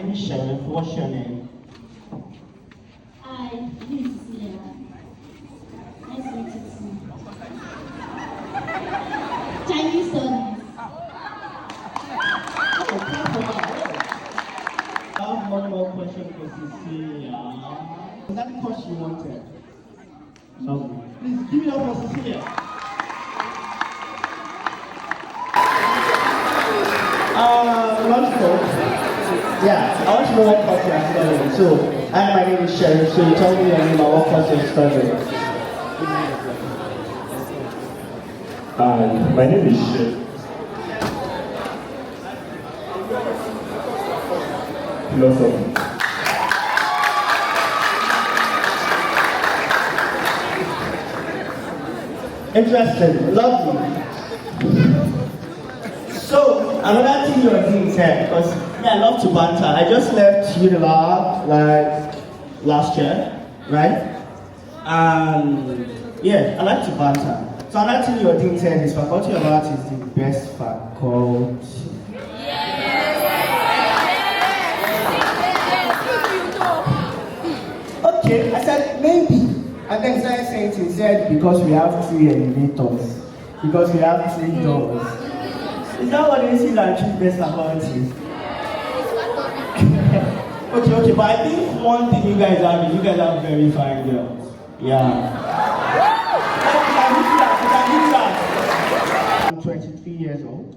name is Sheriff. What's your name? Hi, this is Sia. Nice to meet you too. Chinese studies. I have one more question for Cecilia. Is that the course you wanted? Lovely. Please give it up for Cecilia. Lunch folks. Yeah, I want to know what course you are studying. So, hi, my name is Sheriff. So, you tell me your name and what course you are studying. My name is Sheriff. Philosophy. Interesting. Lovely. So, another thing you're doing here, because I love to banter. I just left Unilag like last year, right? And yeah, I like to banter. So another thing you're doing here is Faculty of Arts is the best faculty. Okay, I said maybe. And then started saying he said because we have 3 elevators, because we have 3 doors. Is that what it is that choose best faculty? Okay, but I think one thing you guys have very fine girls. Yeah. I'm 23 years old.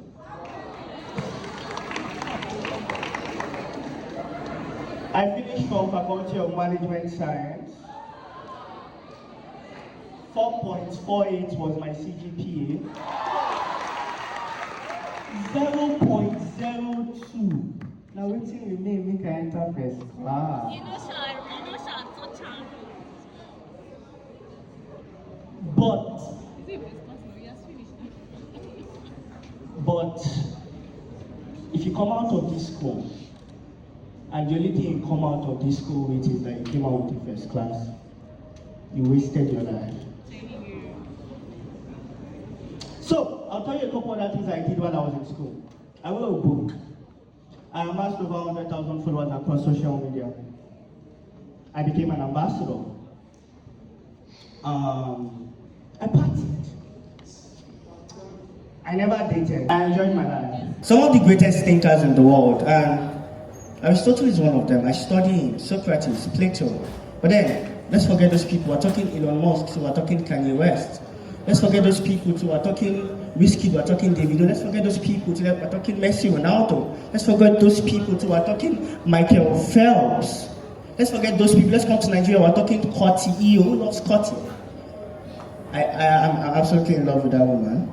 I finished from Faculty of Management Science. 4.48 was my CGPA. 0.02. Now waiting with me, make I enter first class. But if you come out of this school, and the only thing you come out of this school with is that you came out with the first class, you wasted your life. So, I'll tell you a couple other things I did while I was in school. I wrote a book. I amassed over 100,000 followers across social media. I became an ambassador. I partied. I never dated. I enjoyed my life. Some of the greatest thinkers in the world, and Aristotle is one of them. I studied Socrates, Plato. But then, let's forget those people. We're talking Elon Musk, so we're talking Kanye West. Let's forget those people too. We're talking Whiskey, we're talking Davido. Let's forget those people too. We're talking Messi, Ronaldo. Let's forget those people too. We're talking Michael Phelps. Let's forget those people. Let's come to Nigeria. We're talking Scotty EO. Who loves Scotty? I'm absolutely in love with that woman.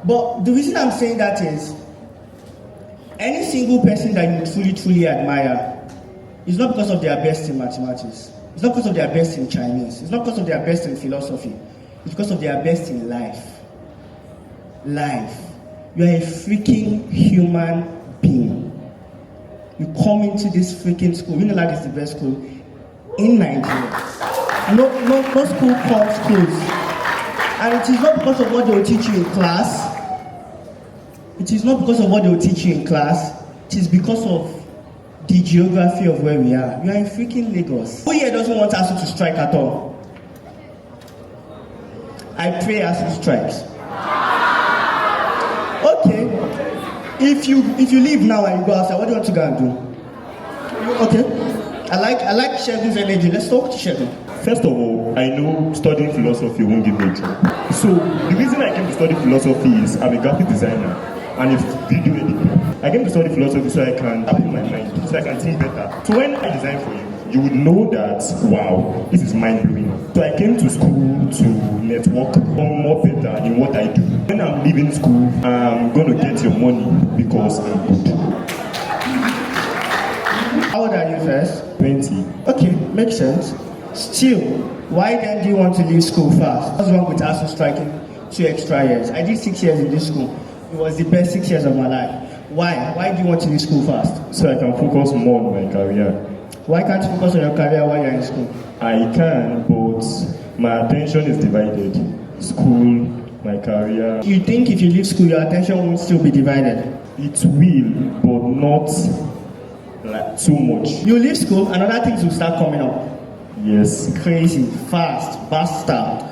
But the reason I'm saying that is, any single person that you truly admire is not because of their best in mathematics. It's not because of their best in Chinese. It's not because of their best in philosophy. It's because of their best in life. Life. You are a freaking human being. You come into this freaking school. Unilag is the best school in Nigeria. No school comes close. And it is not because of what they will teach you in class. It is not because of what they will teach you in class. It is because of the geography of where we are. You are in freaking Lagos. Who here doesn't want ASU to strike at all? I pray ASU strikes. Okay. If you leave now and you go outside, what do you want to go and do? Okay. I like Sheldon's energy. Let's talk to Sheldon. First of all, I know studying philosophy won't give me a job. So the reason I came to study philosophy is I'm a graphic designer and a video editor. I came to study philosophy so I can open my mind, so I can think better. So when I design for you, you would know that, wow, this is mind-blowing. So I came to school to network, become more better in what I do. When I'm leaving school, I'm going to get your money because I'm good. How old are you first? 20. Okay, makes sense. Still, why then do you want to leave school fast? What's wrong with ASU striking 2 extra years? I did 6 years in this school. It was the best 6 years of my life. Why? Why do you want to leave school fast? So I can focus more on my career. Why can't you focus on your career while you're in school? I can, but my attention is divided. School my career. You think if you leave school, your attention won't still be divided? It will, but not like too much. You leave school, and other things will start coming up. Yes. Crazy, fast, bastard.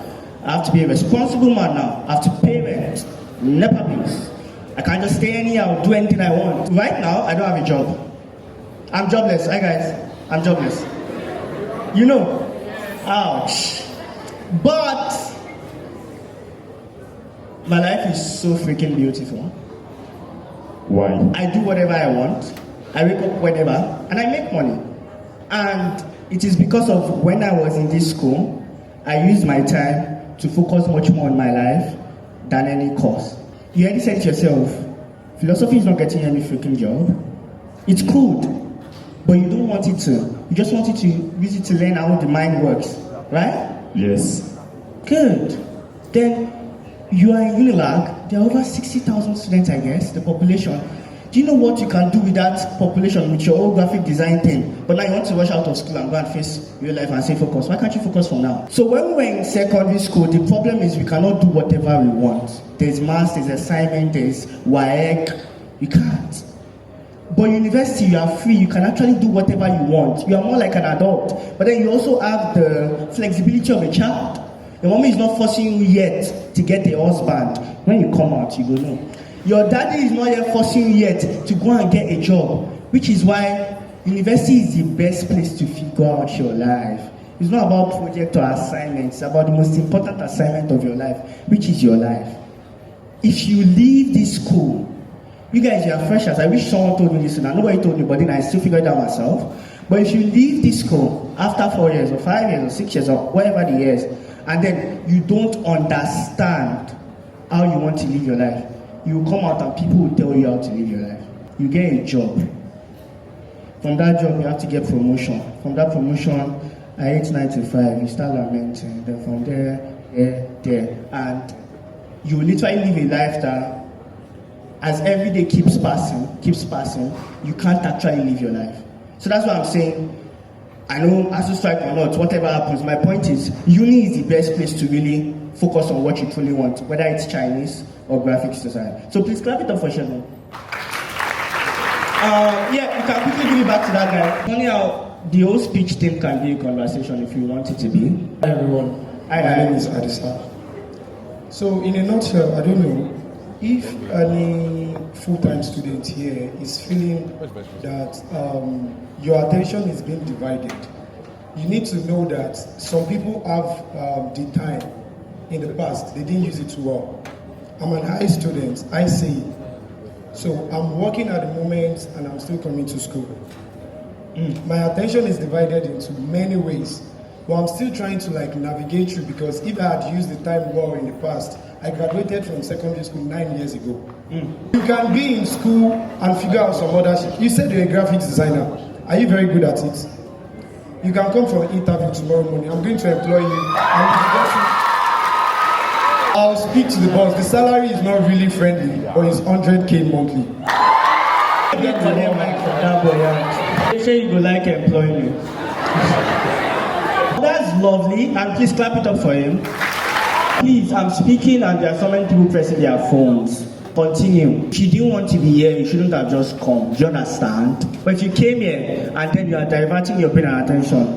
I have to be a responsible man now. I have to pay rent, NEPA bills. I can't just stay anyhow, do anything I want. Right now, I don't have a job. I'm jobless. Hi guys, I'm jobless. You know, ouch. But my life is so freaking beautiful. Why? I do whatever I want. I wake up whenever, and I make money. And it is because of when I was in this school, I used my time to focus much more on my life than any course. You already said it yourself. Philosophy is not getting any freaking job. It's cool, but you don't want it to. You just want it to use it to learn how the mind works, right? Yes. Good. Then you are in Unilag. There are over 60,000 students, I guess, the population. Do you know what you can do with that population with your own graphic design thing? But now you want to rush out of school and go and face real life and say focus. Why can't you focus from now? So when we were in secondary school, the problem is we cannot do whatever we want. There's maths, there's assignment, there's WAEC. You can't. But university, you are free. You can actually do whatever you want. You are more like an adult. But then you also have the flexibility of a child. Your mommy is not forcing you yet to get a husband. When you come out, you go, no. Your daddy is not yet forcing you yet to go and get a job, which is why university is the best place to figure out your life. It's not about project or assignments. It's about the most important assignment of your life, which is your life. If you leave this school, you guys, you are freshers. I wish someone told me this, and nobody told me, but then I still figured it out myself. But if you leave this school after 4 years or 5 years or 6 years or whatever the years, and then you don't understand how you want to live your life, you come out and people will tell you how to live your life. You get a job. From that job, you have to get promotion. From that promotion, I 8, 9 to 5, you start lamenting. Then from there, there. And you literally live a life that, as every day keeps passing, you can't actually live your life. So that's what I'm saying. I know, as you strike or not, whatever happens, my point is, uni is the best place to really focus on what you truly want, whether it's Chinese or graphics design. So please clap it up for Sheldon. Yeah, you can quickly give it back to that guy. Funny how the whole speech thing can be a conversation if you want it to be. Hi everyone, my name is Adisa. So in a nutshell, I don't know if any full-time student here is feeling that your attention is being divided. You need to know that some people have the time in the past, they didn't use it too well. I'm an high student, I see. So I'm working at the moment and I'm still coming to school. My attention is divided into many ways. But I'm still trying to navigate through, because if I had used the time well in the past, I graduated from secondary school 9 years ago. You can be in school and figure out some other shit. You said you're a graphics designer. Are you very good at it? You can come for an interview tomorrow morning. I'm going to employ you. I'll speak to the boss. The salary is not really friendly, but it's 100K monthly. They say you go like employing you. That's lovely, and please clap it up for him. Please, I'm speaking and there are so many people pressing their phones. Continue. If you didn't want to be here, you shouldn't have just come. Do you understand? But if you came here and then you are diverting your brain and attention,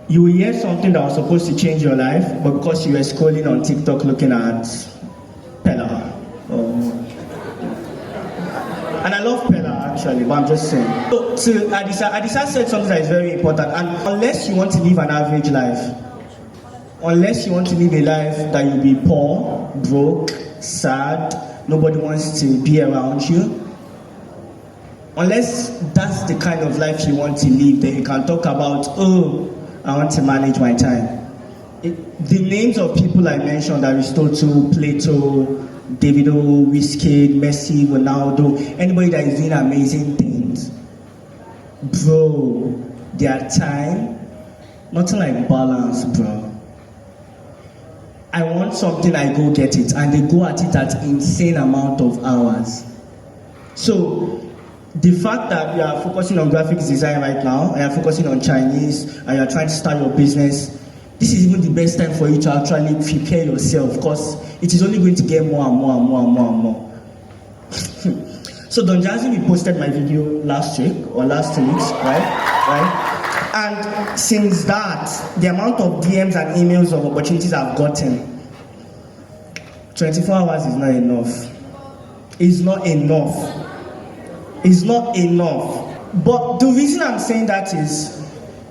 you will hear something that was supposed to change your life, but because you were scrolling on TikTok looking at Pella. And I love Pella actually, but I'm just saying. So to Adisa said something that is very important. And unless you want to live an average life, unless you want to live a life that you'll be poor, broke, sad, nobody wants to be around you, unless that's the kind of life you want to live, then you can talk about, oh, I want to manage my time. The names of people I mentioned, Aristotle, Plato, Davido, Wizkid, Messi, Ronaldo, anybody that is doing amazing things, bro, their time, nothing like balance, bro. I want something, I go get it, and they go at it at insane amount of hours. So the fact that you are focusing on graphics design right now, and you're focusing on Chinese, and you're trying to start your business, this is even the best time for you to actually prepare yourself, because it is only going to get more and more and more and more and more. So Don Jazzy, we posted my video last week or last 2 weeks, right? And since that, the amount of DMs and emails of opportunities I've gotten, 24 hours is not enough. It's not enough. It's not enough. But the reason I'm saying that is,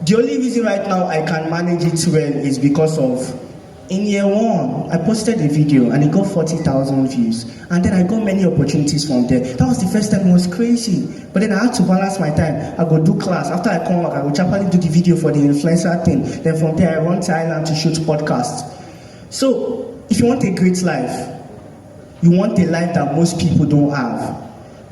the only reason right now I can manage it well is because of, in year 1, I posted a video and it got 40,000 views. And then I got many opportunities from there. That was the first time. It was crazy. But then I had to balance my time. I go do class. After I come back, I go chapally do the video for the influencer thing. Then from there, I run to Ireland to shoot podcasts. So, if you want a great life, you want a life that most people don't have,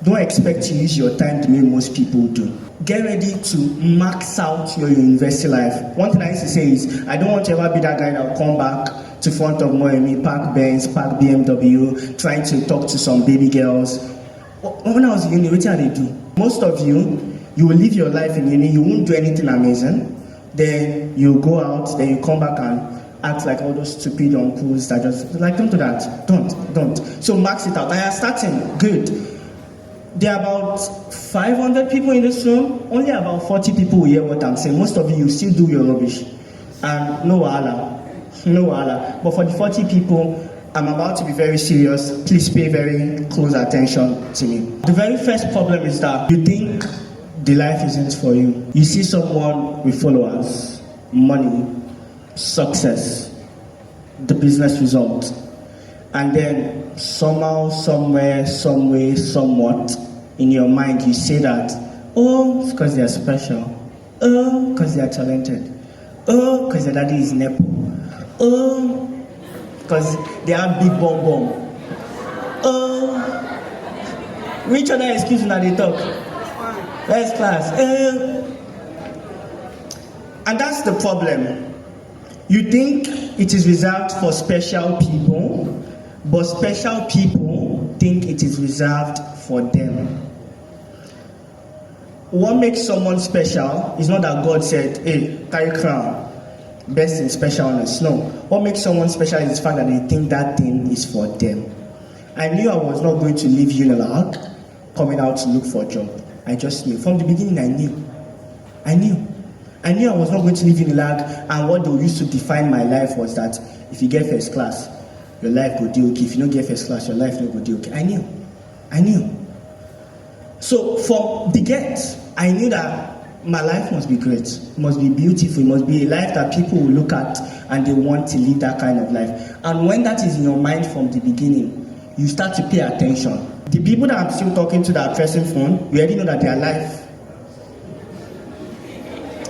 don't expect to use your time the way most people do. Get ready to max out your university life. One thing I used to say is, I don't want to ever be that guy that will come back to front of Moemi, park Benz, park BMW, trying to talk to some baby girls. When I was in uni, what did I do? Most of you will live your life in uni, you won't do anything amazing. Then you go out, then you come back and act like all those stupid uncles that just, like, don't do that. Don't. So max it out. I am starting, good. There are about 500 people in this room. Only about 40 people will hear what I'm saying. Most of you still do your rubbish. And no wahala. But for the 40 people, I'm about to be very serious. Please pay very close attention to me. The very first problem is that you think the life isn't for you. You see someone with followers, money, success, the business result. And then somehow, somewhere, some way, somewhat, in your mind you say that, oh, it's because they are special. Oh, because they are talented. Oh, because their daddy is Nepo. Oh, because they have big bum bum. Oh, which other excuse now they talk? First class. And that's the problem. You think it is reserved for special people, but special people think it is reserved for them. What makes someone special is not that God said, hey, carry crown, best in specialness. No. What makes someone special is the fact that they think that thing is for them. I knew I was not going to leave Unilag coming out to look for a job. I just knew. From the beginning, I knew I was not going to leave Unilag, and what they used to define my life was that if you get first class, your life will do okay. If you don't get first class, your life will do okay. I knew. So from the get, I knew that my life must be great, it must be beautiful, it must be a life that people will look at and they want to live that kind of life. And when that is in your mind from the beginning, you start to pay attention. The people that I'm still talking to that are pressing phone, we already know that their life.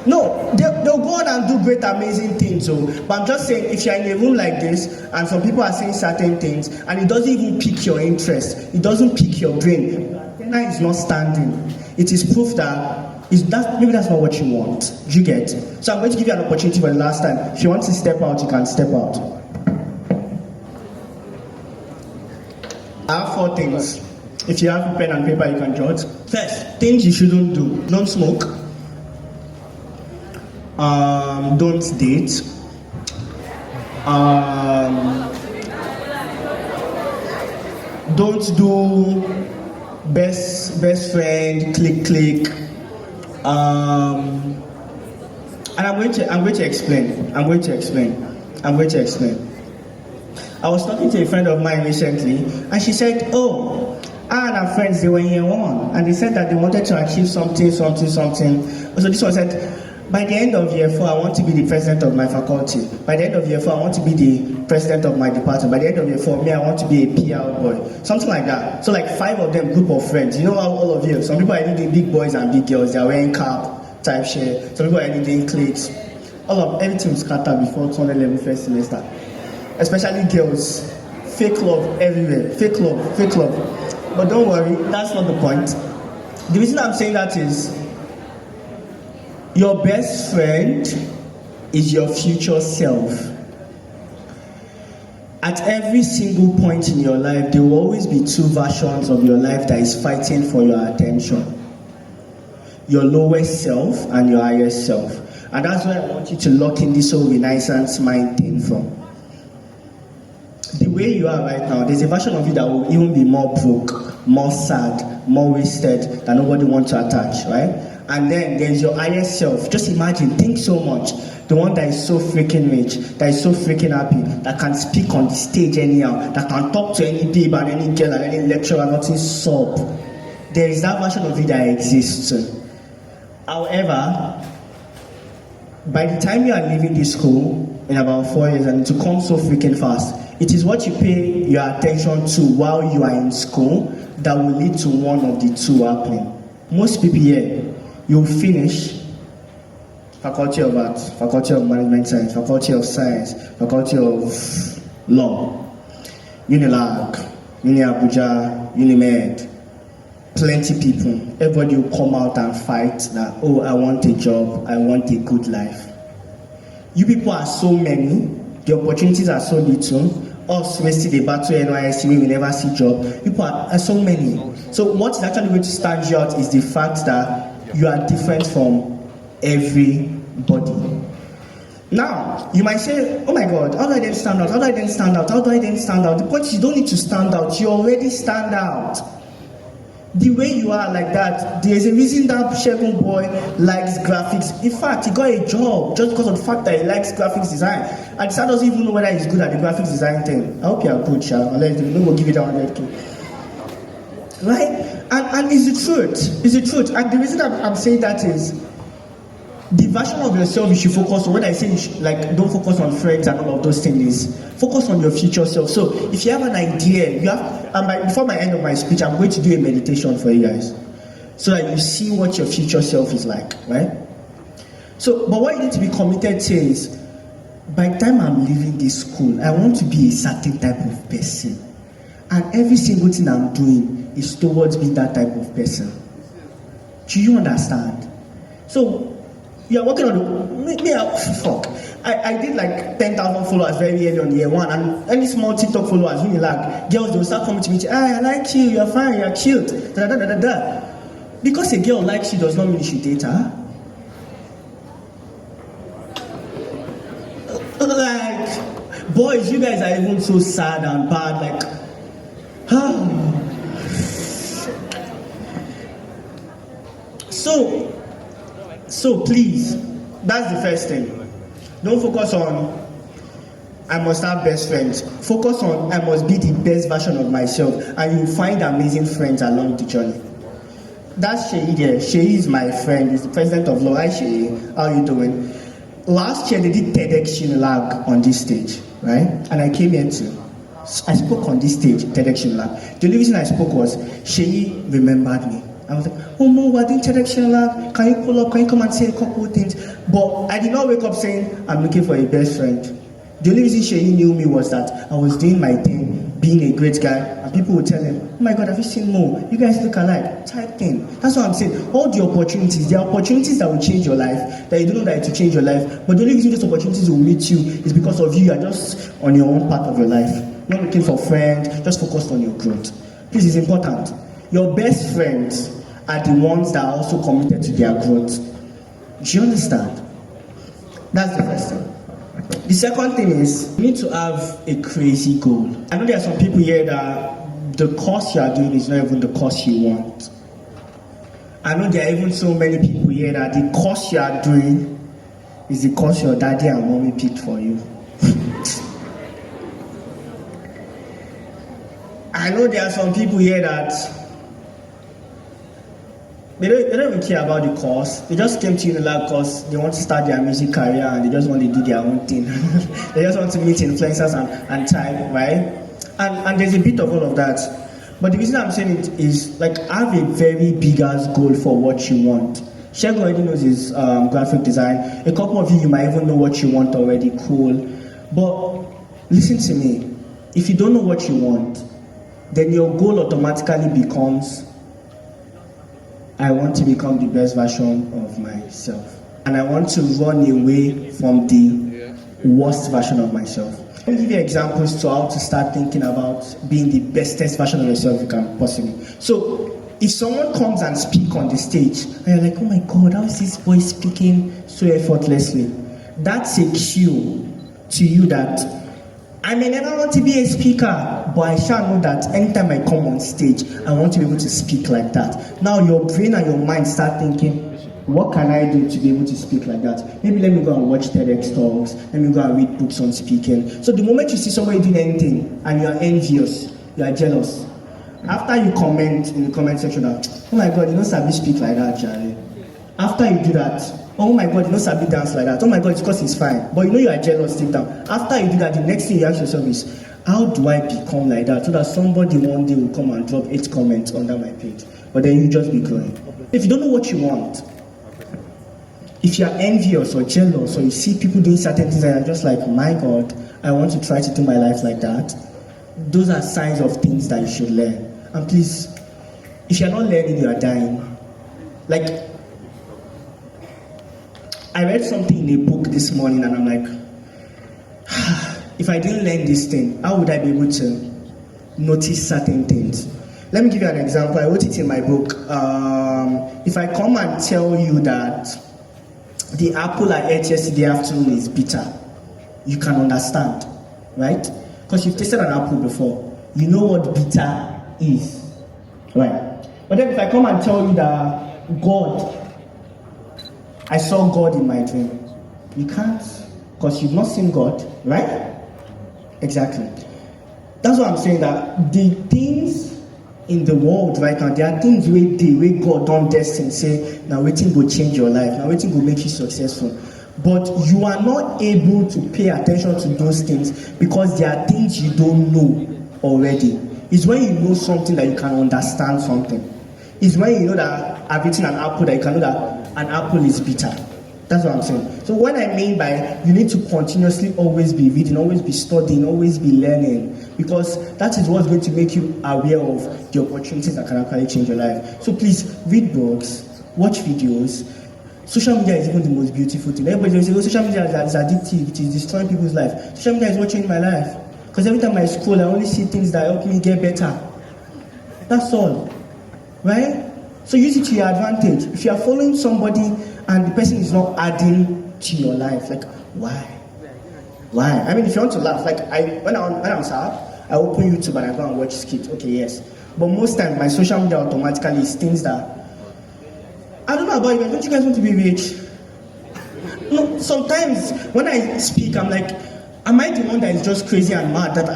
No, they'll go on and do great, amazing things. So, but I'm just saying, if you're in a room like this and some people are saying certain things and it doesn't even pique your interest, it doesn't pique your brain, your antenna is not standing. It is proof that maybe that's not what you want. You get? So I'm going to give you an opportunity for the last time. If you want to step out, you can step out. I have 4 things. If you have a pen and paper, you can jot. First, things you shouldn't do. Don't smoke. Don't date. Don't do best friend, click. And I'm going to explain. I was talking to a friend of mine recently, and she said, oh, I and her friends, they were in year 1, and they said that they wanted to achieve something. So this one said, by the end of year 4, I want to be the president of my faculty. By the end of year 4, I want to be the president of my department. By the end of year 4, I want to be a PR boy. Something like that. So like 5 of them, group of friends. You know how all of you, some people are doing big boys and big girls. They are wearing cap, type share. Some people are doing cleats. Everything was scattered before 211 first semester. Especially girls. Fake love everywhere. Fake love. But don't worry, that's not the point. The reason I'm saying that is, your best friend is your future self. At every single point in your life, there will always be 2 versions of your life that is fighting for your attention. Your lowest self and your highest self. And that's where I want you to lock in this whole Renaissance mind thing from. The way you are right now, there's a version of you that will even be more broke, more sad, more wasted, that nobody wants to attach, right? And then there's your higher self. Just imagine, think so much. The one that is so freaking rich, that is so freaking happy, that can speak on the stage anyhow, that can talk to any babe and any girl and any lecturer, nothing sob. There is that version of you that exists too. However, by the time you are leaving this school in about 4 years, and to come so freaking fast, it is what you pay your attention to while you are in school that will lead to one of the two happening. Most people here, you'll finish Faculty of Arts, Faculty of Management Science, Faculty of Science, Faculty of Law, Unilag, Uni Abuja, Unimed. Plenty people, everybody will come out and fight that, oh, I want a job, I want a good life. You people are so many, the opportunities are so little. Us wasting the battle NYSC, we will never see job. People are so many. So what is actually going to stand you out is the fact that you are different from everybody. Now, you might say, oh my God, how do I then stand out? How do I then stand out? How do I then stand out? The point is, you don't need to stand out. You already stand out. The way you are like that, there's a reason that Shegun boy likes graphics. In fact, he got a job just because of the fact that he likes graphics design. And Sam doesn't even know whether he's good at the graphics design thing. I hope you are good, Shah. Unless you know, we'll give it 100K. Right? And it's the truth. It's the truth. And the reason I'm saying that is, the version of yourself you should focus on. When I say you should, don't focus on friends and all of those things, focus on your future self. So if you have an idea, before my end of my speech, I'm going to do a meditation for you guys, so that you see what your future self is like, right? So, but what you need to be committed to is, by the time I'm leaving this school, I want to be a certain type of person, and every single thing I'm doing is towards being that type of person. Do you understand? So, you are working on I did like 10,000 followers very early on year one, and any small TikTok followers really like girls, they will start coming to me, I like you, you're fine, you're cute, da da da da da. Because a girl likes you does not mean you should date her. Like, boys, you guys are even so sad and bad, So please, that's the first thing. Don't focus on, I must have best friends. Focus on, I must be the best version of myself, and you'll find amazing friends along the journey. That's Sheyi there. Sheyi is my friend. He's the president of Law. Hi Sheyi, how are you doing? Last year they did TEDx Unilag on this stage, right? And I came here too. I spoke on this stage, TEDx Unilag. The only reason I spoke was Sheyi remembered me. I was like, oh Mo, we're doing TEDx Unilag. Can you pull up? Can you come and say a couple of things? But I did not wake up saying, I'm looking for a best friend. The only reason Sheyi knew me was that I was doing my thing, being a great guy, and people would tell him, oh my God, have you seen Mo? You guys look alike, type thing. That's what I'm saying. All the opportunities, there are opportunities that will change your life, that you don't know that it will change your life, but the only reason those opportunities will meet you is because of you are just on your own part of your life. Not looking for friends, just focused on your growth. This is important. Your best friends are the ones that are also committed to their growth. Do you understand? That's the first thing. The second thing is, you need to have a crazy goal. I know there are some people here that the course you are doing is not even the course you want. I know there are even so many people here that the course you are doing is the course your daddy and mommy picked for you. I know there are some people here that they don't even care about the course. They just came to Unilag because they want to start their music career and they just want to do their own thing. They just want to meet influencers and type, right? And there's a bit of all of that. But the reason I'm saying it is, have a very big ass goal for what you want. Shegun already knows his graphic design. A couple of you might even know what you want already, cool. But listen to me. If you don't know what you want, then your goal automatically becomes, I want to become the best version of myself. And I want to run away from the worst version of myself. Let me give you examples to how to start thinking about being the bestest version of yourself you can possibly. So, if someone comes and speak on the stage, and you're like, oh my God, how is this boy speaking so effortlessly? That's a cue to you that I may never want to be a speaker, but I shall know that anytime I come on stage, I want to be able to speak like that. Now your brain and your mind start thinking, what can I do to be able to speak like that? Maybe let me go and watch TEDx talks, let me go and read books on speaking. So the moment you see somebody doing anything and you are envious, you are jealous, after you comment in the comment section that, oh my God, you know Sabi speak like that, Charlie. After you do that, oh my God, you know Sabi dance like that. Oh my God, it's because he's fine. But you know you are jealous deep down. After you do that, the next thing you ask yourself is, how do I become like that? So that somebody one day will come and drop 8 comments under my page. But then you just be growing. If you don't know what you want, if you're envious or jealous, or you see people doing certain things and you're just like, my God, I want to try to do my life like that, those are signs of things that you should learn. And please, if you're not learning, you are dying. Like, I read something in a book this morning and I'm like, if I didn't learn this thing, how would I be able to notice certain things? Let me give you an example. I wrote it in my book. If I come and tell you that the apple I ate yesterday afternoon is bitter, you can understand, right? Because you've tasted an apple before. You know what bitter is, right? But then if I come and tell you that God, I saw God in my dream, you can't, because you've not seen God, right? Exactly. That's what I'm saying, that the things in the world right now, there are things where God don't destine say, now waiting will change your life, now waiting will make you successful. But you are not able to pay attention to those things because there are things you don't know already. It's when you know something that you can understand something. It's when you know that I've eaten an apple that you can know that an apple is bitter. That's what I'm saying. So what I mean by you need to continuously always be reading, always be studying, always be learning, because that is what's going to make you aware of the opportunities that can actually change your life. So please read books, watch videos. Social media is even the most beautiful thing. Everybody will say, oh, social media is addictive, it is destroying people's life. Social media is what changed my life. Because every time I scroll, I only see things that help me get better. That's all. Right? So use it to your advantage. If you are following somebody and the person is not adding to your life, like, why? Why? I mean, if you want to laugh, like, when I'm sad, I open YouTube and I go and watch skits. Okay, yes. But most times, my social media automatically is things that, I don't know about you, but don't you guys want to be rich? No, sometimes when I speak, I'm like, am I the one that is just crazy and mad? That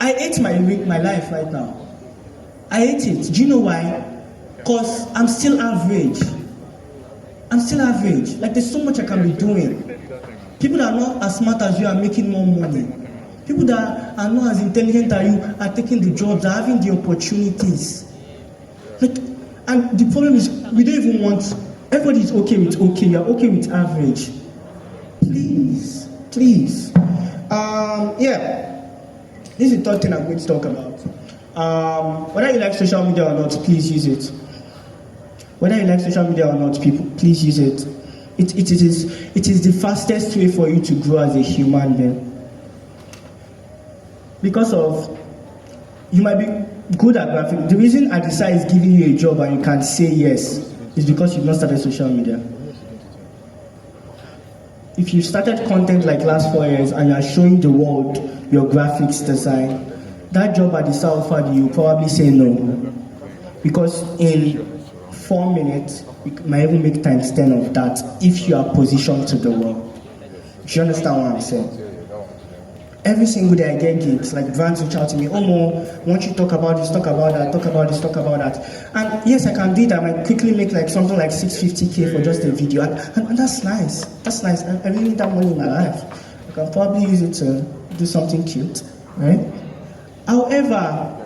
I hate my life right now. I hate it. Do you know why? Because I'm still average. I'm still average. Like, there's so much I can be doing. People that are not as smart as you are making more money. People that are not as intelligent as you are taking the jobs, are having the opportunities. Like, and the problem is, we don't even want, everybody is okay with okay, you're okay with average. Please, please. Yeah, this is the third thing I'm going to talk about. Whether you like social media or not, please use it. Whether you like social media or not, people, please use it. It is the fastest way for you to grow as a human being. Because of, you might be good at graphic. The reason Adisa is giving you a job and you can say yes is because you've not started social media. If you started content like last 4 years and you are showing the world your graphics design, that job Adisa offered you probably say no. Because in 4 minutes, you might even make times 10 of that if you are positioned to the world. Do you understand what I'm saying? Every single day I get gigs, like brands reach out to me, oh Mo, won't you talk about this, talk about that, talk about this, talk about that. And yes, I can do that. I might quickly make like something like 650K for just a video. And that's nice. That's nice. I really need that money in my life. I can probably use it to do something cute, right? However,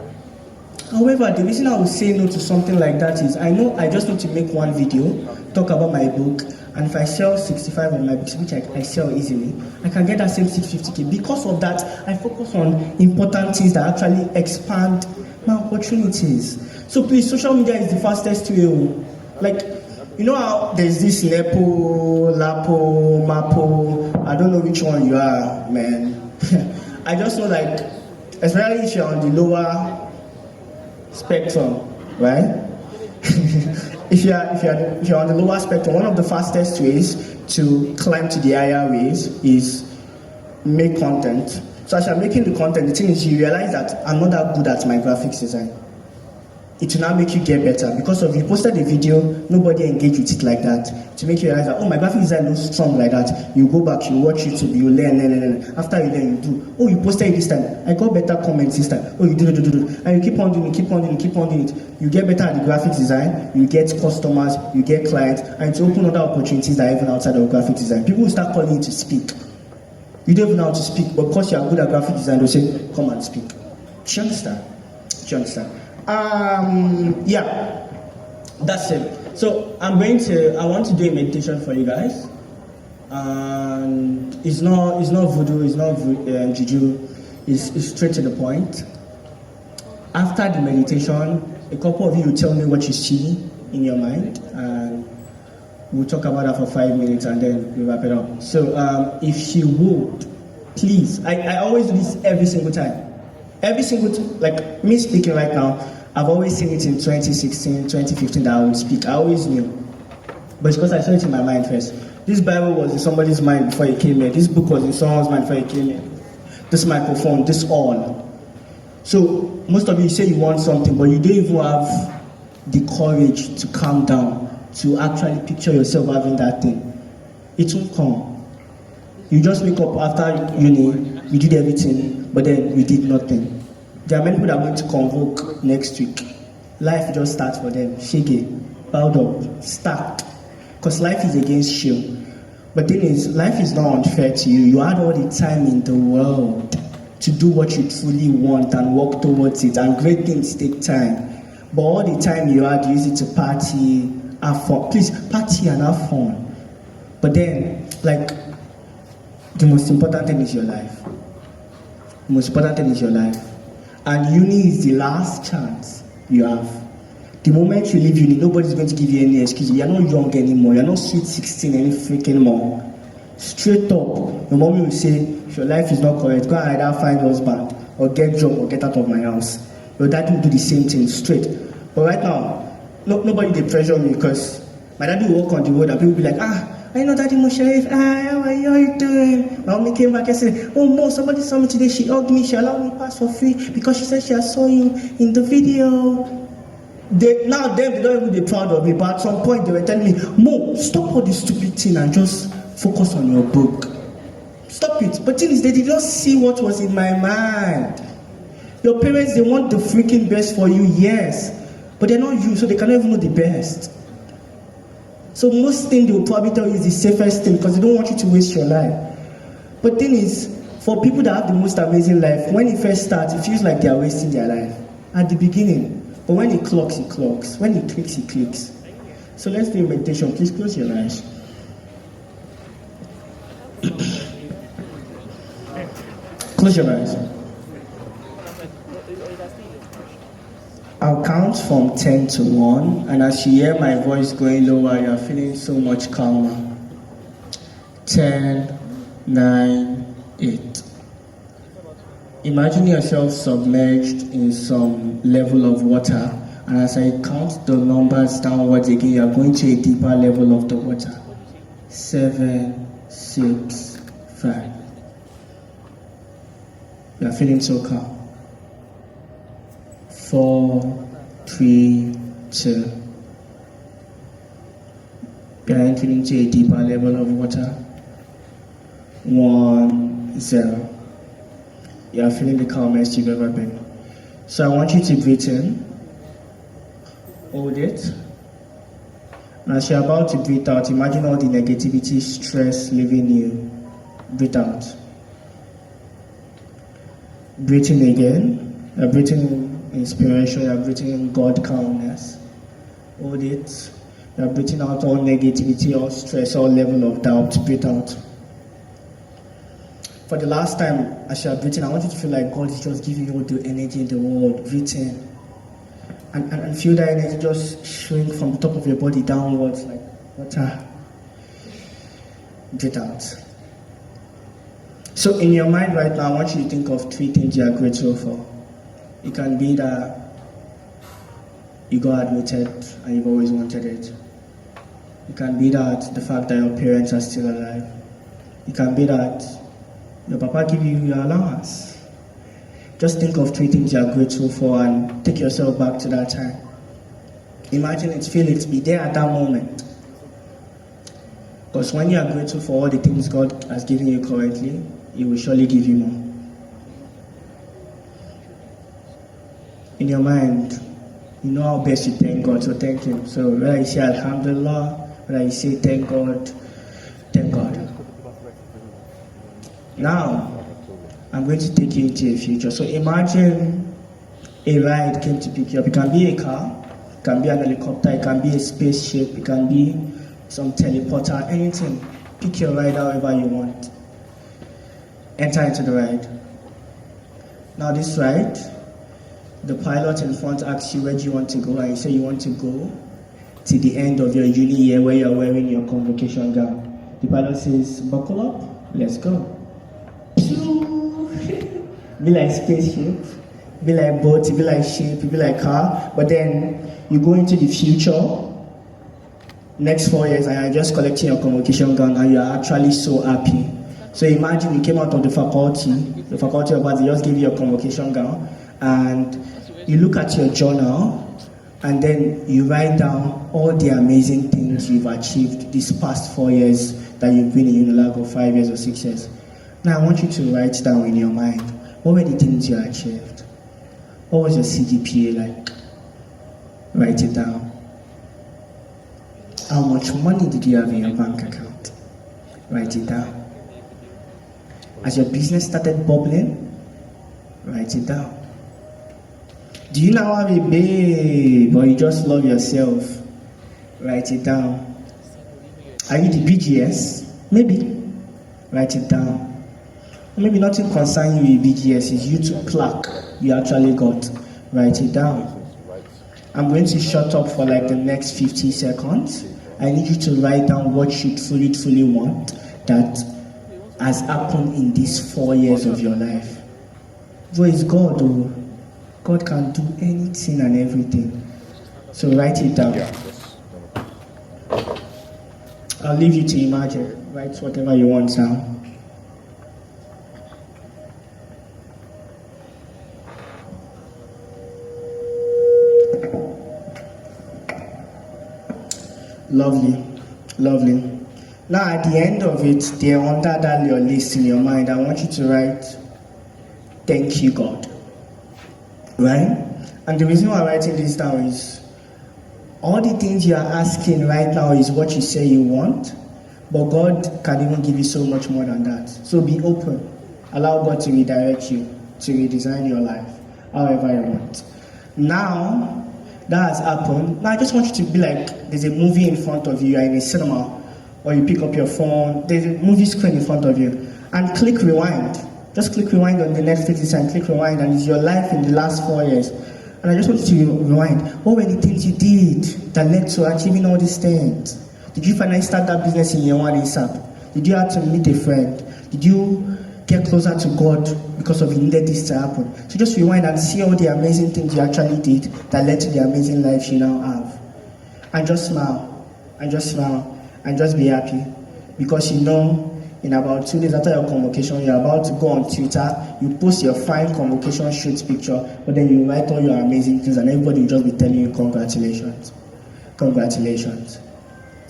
the reason I would say no to something like that is I know I just need to make one video, talk about my book, and if I sell 65 of my books, which I sell easily, I can get that same 650K. Because of that, I focus on important things that actually expand my opportunities. So please, social media is the fastest way. Like, you know how there's this Nepo, Lapo, Mapo, I don't know which one you are, man. I just know, like, especially if you're on the spectrum, right? if you're on the lower spectrum, one of the fastest ways to climb to the higher ways is make content. So as you're making the content, the thing is you realize that I'm not that good at my graphics design. It will now make you get better because of you posted a video, nobody engaged with it like that. To make you realize that, oh, my graphic design looks strong like that. You go back, you watch YouTube, you learn. After you learn, you do. Oh, you posted it this time. I got better comments this time. Oh, you do. And you keep on doing it. You get better at the graphic design, you get customers, you get clients, and it's open other opportunities that are even outside of graphic design. People will start calling you to speak. You don't even know how to speak, but because you are good at graphic design, they'll say, come and speak. Do you understand? Yeah, that's it. So I want to do a meditation for you guys, and it's not voodoo, it's not juju, it's straight to the point. After the meditation, a couple of you will tell me what you see in your mind, and we'll talk about that for 5 minutes, and then we'll wrap it up. So if you would, please, I always do this every single time. Like me speaking right now, I've always seen it in 2016, 2015 that I would speak. I always knew. But it's because I saw it in my mind first. This Bible was in somebody's mind before it came here. This book was in someone's mind before it came here. This microphone, this all. So most of you say you want something, but you don't even have the courage to calm down, to actually picture yourself having that thing. It won't come. You just wake up after uni, you did everything, but then you did nothing. There are many people that are going to convoke next week. Life just starts for them. Shege, bowed up, start. Because life is against you. But the thing is, life is not unfair to you. You had all the time in the world to do what you truly want and work towards it. And great things take time. But all the time you had, you use it to party, have fun. Please, party and have fun. But then, the most important thing is your life. The most important thing is your life. And uni is the last chance you have. The moment you leave uni, nobody's going to give you any excuse. You're not young anymore. You're not sweet 16 any freaking more. Straight up, your mommy will say, if your life is not correct, go and either find a husband or get a job or get out of my house. Your dad will do the same thing straight. But right now, nobody they pressure me because my dad will walk on the road and people will be like, I know Daddy Mosharif, how are you doing? My mommy came back and said, oh Mo, somebody saw me today, she hugged me, she allowed me to pass for free because she said she saw you in the video. They don't even be proud of me, but at some point they were telling me, Mo, stop all this stupid thing and just focus on your book. Stop it. But thing is, they did not see what was in my mind. Your parents, they want the freaking best for you, yes, but they're not you, so they cannot even know the best. So most things they will probably tell you is the safest thing because they don't want you to waste your life. But thing is, for people that have the most amazing life, when it first starts, it feels like they are wasting their life at the beginning. But when it clocks, it clocks. When it clicks, it clicks. So let's do a meditation. Please close your eyes. Close your eyes. I'll count from 10 to 1, and as you hear my voice going lower, you're feeling so much calmer. 10, 9, 8. Imagine yourself submerged in some level of water, and as I count the numbers downwards again, you're going to a deeper level of the water. 7, 6, 5. You're feeling so calm. 4, 3, 2. You are entering into a deeper level of water. 1, 0. You are feeling the calmest you've ever been. So I want you to breathe in. Hold it. And as you're about to breathe out, imagine all the negativity, stress leaving you. Breathe out. Breathe in again. You're breathing in inspiration, you're breathing in God calmness. Hold it. You're breathing out all negativity, all stress, all level of doubt. Breathe out. For the last time, as you're breathing, I want you to feel like God is just giving you all the energy in the world. Breathe in. And feel that energy just shrink from the top of your body downwards like water. Breathe out. So in your mind right now, I want you to think of 3 things you are grateful for. It can be that you got admitted and you've always wanted it. It can be that the fact that your parents are still alive. It can be that your papa give you your allowance. Just think of 3 things you are grateful for and take yourself back to that time. Imagine it, feel it, be there at that moment. Because when you are grateful for all the things God has given you currently, He will surely give you more. In your mind, you know how best you thank God, so thank Him. So whether you say Alhamdulillah, whether you say thank God, thank God. Now, I'm going to take you into a future. So imagine a ride came to pick you up. It can be a car, it can be an helicopter, it can be a spaceship, it can be some teleporter, anything. Pick your ride however you want. Enter into the ride. Now this ride, the pilot in front asks you where do you want to go, and you say you want to go to the end of your uni year where you're wearing your convocation gown. The pilot says, buckle up, let's go. Be like spaceship, be like boat, be like ship, be like car, but then you go into the future, next 4 years, and you're just collecting your convocation gown and you're actually so happy. So imagine you came out of the faculty of arts, they just give you your convocation gown, and you look at your journal, and then you write down all the amazing things you've achieved these past 4 years that you've been in Unilag, or 5 years or 6 years. Now I want you to write down in your mind, what were the things you achieved? What was your CGPA like? Write it down. How much money did you have in your bank account? Write it down. As your business started bubbling, write it down. Do you now have a babe or you just love yourself? Write it down. Are you the BGS? Maybe. Write it down. Maybe nothing concerns you with BGS, is YouTube plaque you actually got. Write it down. I'm going to shut up for like the next 50 seconds. I need you to write down what you truly want that has happened in these 4 years of your life. Though it's God, oh. God can do anything and everything. So write it down. I'll leave you to imagine. Write whatever you want down. Lovely, lovely. Now at the end of it, there under that your list in your mind, I want you to write, thank you God. Right? And the reason why I'm writing this down is, all the things you are asking right now is what you say you want, but God can even give you so much more than that. So be open. Allow God to redirect you, to redesign your life, however you want. Now, that has happened. Now I just want you to be like, there's a movie in front of you, you're in a cinema, or you pick up your phone, there's a movie screen in front of you, and click rewind. Just click rewind on the Netflix and click rewind, and it's your life in the last 4 years. And I just want you to rewind. What were the things you did that led to achieving all these things? Did you finally start that business in year 1 ASAP? Did you have to meet a friend? Did you get closer to God because of you needed this to happen? So just rewind and see all the amazing things you actually did that led to the amazing life you now have. And just smile, and just smile, and just be happy. Because you know, in about 2 days after your convocation, you're about to go on Twitter, you post your fine convocation shoot picture, but then you write all your amazing things and everybody will just be telling you congratulations. Congratulations.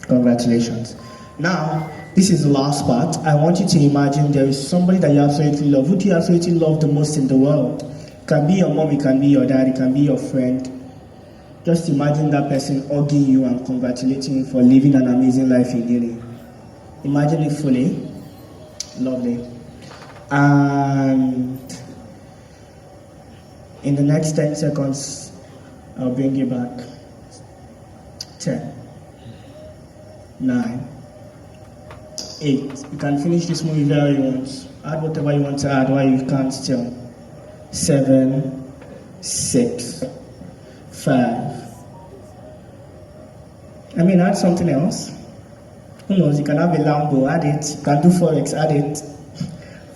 Congratulations. Now, this is the last part. I want you to imagine there is somebody that you absolutely love. Who do you absolutely love the most in the world? It can be your mom, it can be your dad, it can be your friend. Just imagine that person hugging you and congratulating you for living an amazing life in uni. Imagine it fully. Lovely. And in the next 10 seconds, I'll bring you back. 10, 9, 8. You can finish this movie very once. Add whatever you want to add while you can't still. 7, 6, 5. Add something else. Who knows, you can have a Lambo, add it. You can do Forex, add it.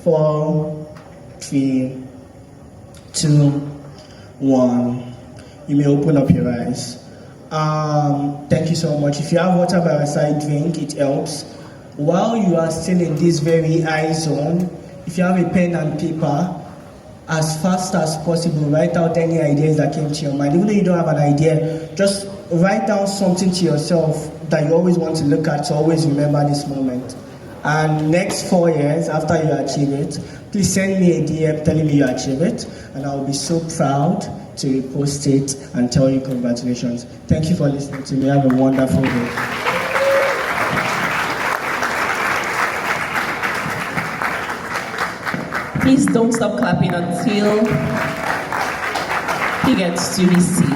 4, 3, 2, 1. you may open up your eyes. Thank you so much. If you have water by your side, drink, it helps. While you are still in this very high zone, if you have a pen and paper, as fast as possible, write out any ideas that came to your mind. Even though you don't have an idea, just write down something to yourself that you always want to look at, to always remember this moment. And next 4 years, after you achieve it, please send me a DM telling me you achieve it, and I'll be so proud to repost it and tell you congratulations. Thank you for listening to me. Have a wonderful day. Please don't stop clapping until he gets to his seat.